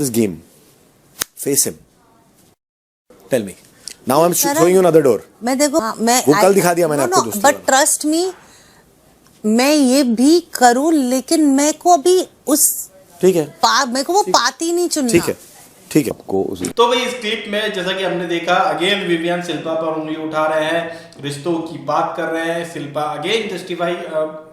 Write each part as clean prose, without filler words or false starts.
this game. Face him. Tell me. Now I'm showing you another door. मैं देखो मैं वो कल दिखा दिया मैंने आपको दोस्ती बट ट्रस्ट मी, मैं ये भी करूं लेकिन मैं को अभी उस ठीक है मेरे को वो पाती नहीं चुनना। ठीक है ठीक है को तो भाई इस क्लिप में जैसा कि हमने देखा अगेन विवियन शिल्पा पर उंगली उठा रहे हैं, रिश्तों की बात कर रहे हैं। शिल्पा अगेन जस्टिफाई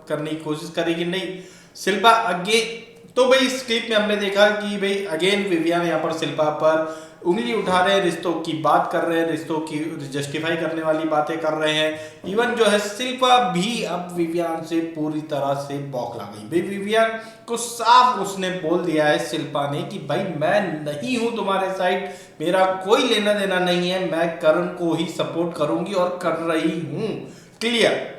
करने की कोशिश करेगी, नहीं शिल्पा अगेन। तो भाई इस क्लिप में हमने देखा कि भाई अगेन विवियन यहाँ पर शिल्पा पर उंगली उठा रहे हैं, रिश्तों की बात कर रहे हैं, रिश्तों की जस्टिफाई करने वाली बातें कर रहे हैं। इवन जो है शिल्पा भी अब विवियन से पूरी तरह से बौखला गई। भाई विवियन को साफ उसने बोल दिया है शिल्पा ने कि भाई मैं नहीं हूं तुम्हारे साइड, मेरा कोई लेना देना नहीं है, मैं करण को ही सपोर्ट करूंगी और कर रही हूं, क्लियर।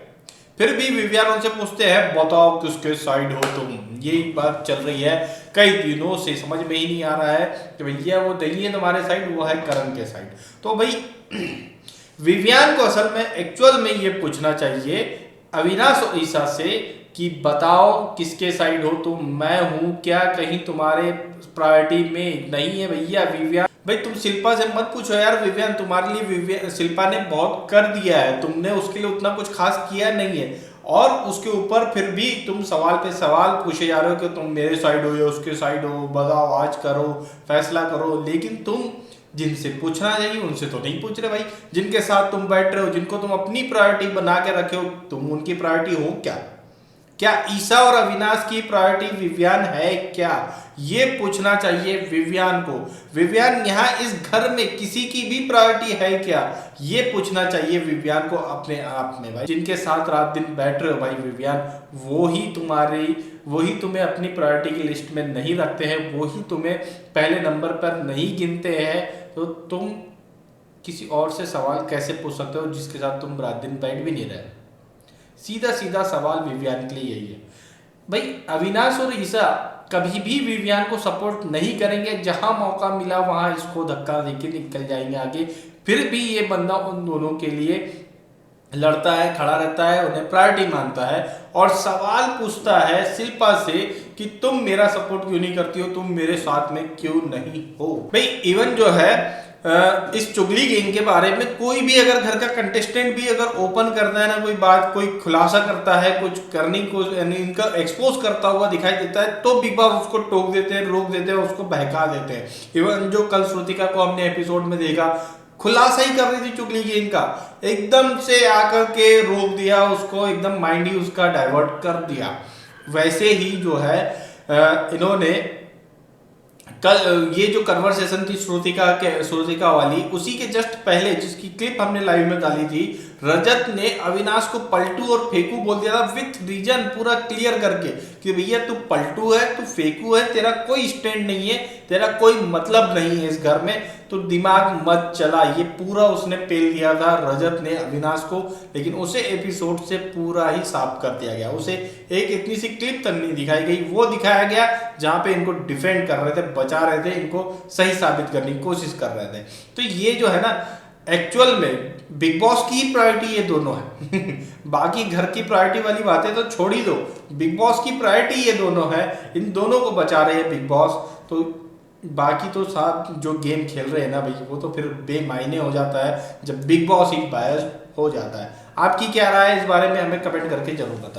फिर भी विवियन उनसे पूछते हैं बताओ किसके साइड हो तुम। यही बात चल रही है कई दिनों से, समझ में ही नहीं आ रहा है कि भैया वो नहीं है तुम्हारे साइड, वो है करण के साइड। तो भाई विवियन को असल में एक्चुअल में ये पूछना चाहिए अविनाश और ईशा से कि बताओ किसके साइड हो तुम, मैं हूं क्या कहीं तुम्हारे प्रायोरिटी में नहीं है भैया विवियन। भाई तुम शिल्पा से मत पूछो यार विवियन, तुम्हारे लिए विवियन शिल्पा ने बहुत कर दिया है, तुमने उसके लिए उतना कुछ खास किया नहीं है। और उसके ऊपर फिर भी तुम सवाल पे सवाल पूछे जा रहे हो कि तुम मेरे साइड हो या उसके साइड हो, बताओ आज करो फैसला करो। लेकिन तुम जिनसे पूछना चाहिए उनसे तो नहीं पूछ रहे भाई, जिनके साथ तुम बैठ रहे हो, जिनको तुम अपनी प्रायोरिटी बना के रखे हो, तुम उनकी प्रायोरिटी हो क्या? क्या ईशा और अविनाश की प्रायोरिटी विवियन है क्या? ये पूछना चाहिए विवियन को। विवियन यहाँ इस घर में किसी की भी प्रायोरिटी है क्या? ये पूछना चाहिए विवियन को अपने आप में। भाई जिनके साथ रात दिन बैठ रहे हो भाई विवियन, वो ही तुम्हें अपनी प्रायोरिटी की लिस्ट में नहीं रखते हैं, वो ही तुम्हें पहले नंबर पर नहीं गिनते हैं, तो तुम किसी और से सवाल कैसे पूछ सकते हो जिसके साथ तुम रात दिन बैठ भी नहीं रहे? सीधा सीधा सवाल विवियन के लिए यही है। भाई अविनाश और ईशा कभी भी विवियन को सपोर्ट नहीं करेंगे, जहां मौका मिला वहां इसको धक्का देके निकल जाएंगे आगे। फिर भी ये बंदा उन दोनों के लिए लड़ता है, खड़ा रहता है, उन्हें प्रायोरिटी मानता है और सवाल पूछता है शिल्पा से कि तुम मेरा सपोर्ट क्यों नहीं करती हो, तुम मेरे साथ में क्यों नहीं हो। भाई इवन जो है इस चुगली गेम के बारे में कोई भी अगर घर का कंटेस्टेंट भी अगर ओपन करता है ना, कोई बात कोई खुलासा करता है, कुछ करने को यानी इनका एक्सपोज करता हुआ दिखाई देता है, तो बिग बॉस उसको टोक देते हैं, रोक देते हैं, उसको बहका देते हैं। इवन जो कल श्रुतिका को हमने एपिसोड में देखा, खुलासा ही कर रही थी चुगली गेम का, एकदम से आकर के रोक दिया उसको, एकदम माइंड ही उसका डाइवर्ट कर दिया। वैसे ही जो है इन्होंने कल ये जो कन्वर्सेशन थी श्रुतिका वाली, उसी के जस्ट पहले जिसकी क्लिप हमने लाइव में डाली थी, रजत ने अविनाश को पलटू और फेंकू बोल दिया था विथ रीजन, पूरा क्लियर करके कि भैया तू पलटू है, तू फेंकू है, तेरा कोई स्टैंड नहीं है, तेरा कोई मतलब नहीं है इस घर में, तो दिमाग मत चला। ये पूरा उसने पेल दिया था रजत ने अविनाश को, लेकिन उसे एपिसोड से पूरा ही साफ कर दिया गया। उसे एक इतनी सी क्लिप तक नहीं दिखाई गई, वो दिखाया गया जहां पे इनको डिफेंड कर रहे थे, बचा रहे थे, इनको सही साबित करने की कोशिश कर रहे थे। तो ये जो है ना एक्चुअल में बिग बॉस की प्रायोरिटी ये दोनों है बाकी घर की प्रायोरिटी वाली बातें तो छोड़ ही दो, बिग बॉस की प्रायोरिटी ये दोनों है, इन दोनों को बचा रहे हैं बिग बॉस। तो बाकी तो साथ जो गेम खेल रहे हैं ना भाई, वो तो फिर बेमायने हो जाता है जब बिग बॉस ही बायस हो जाता है। आपकी क्या राय है इस बारे में, हमें कमेंट करके जरूर बताएं।